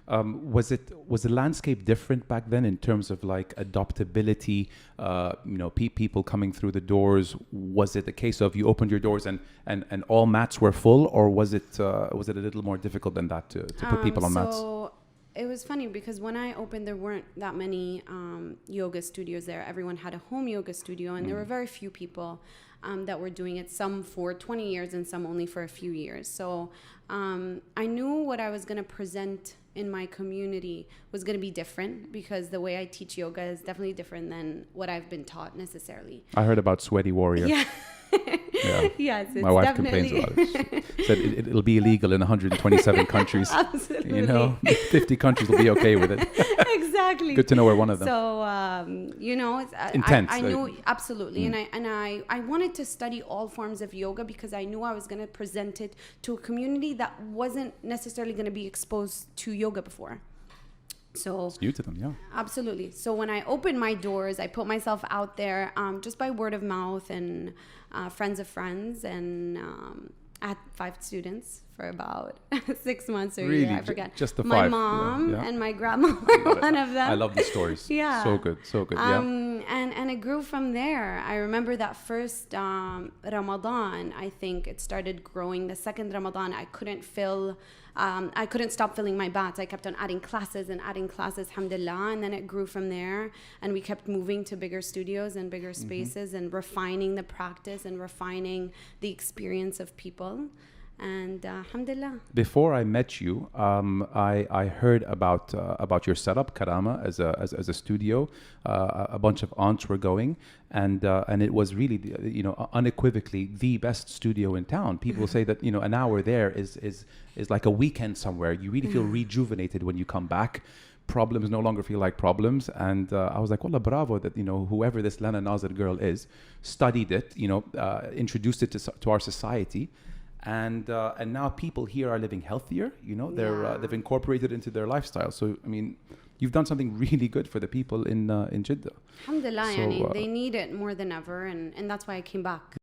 Was the landscape different back then in terms of like adoptability? People coming through the doors. Was it a case of you opened your doors and all mats were full, or was it a little more difficult than that to put people on mats? So it was funny because when I opened, there weren't that many yoga studios there. Everyone had a home yoga studio, and there were very few people that were doing it, some for 20 years and some only for a few years. So I knew what I was going to present in my community was going to be different, because the way I teach yoga is definitely different than what I've been taught necessarily. I heard about Sweaty Warrior. Yeah. Yeah. Yes, it's my wife definitely... complains about it. She said it'll be illegal in 127 countries. Absolutely. 50 countries will be okay with it. Exactly. Good to know we're one of them. So, it's, intense. I knew, absolutely. And I wanted to study all forms of yoga because I knew I was going to present it to a community that wasn't necessarily going to be exposed to yoga before. So it's new to them, yeah. Absolutely. So when I opened my doors, I put myself out there just by word of mouth and friends of friends, and I had 5 students for about 6 months or a year, I forget. Just the 5. My mom and my grandma were one of them. I love these stories. Yeah. So good. And it grew from there. I remember that first Ramadan, I think it started growing. The second Ramadan, I couldn't stop filling my bats. I kept on adding classes, alhamdulillah. And then it grew from there. And we kept moving to bigger studios and bigger spaces and refining the practice and refining the experience of people. And alhamdulillah. Before I met you, I heard about your setup, Karama, as a studio. A bunch of aunts were going, and it was really, unequivocally the best studio in town. People say that an hour there is like a weekend somewhere. You really feel rejuvenated when you come back. Problems no longer feel like problems, and I was like, wallah, bravo that whoever this Lana Nazer girl is studied it, introduced it to our society. And now people here are living healthier. They've incorporated it into their lifestyle. So I mean, you've done something really good for the people in Jeddah. Alhamdulillah, they need it more than ever, and that's why I came back.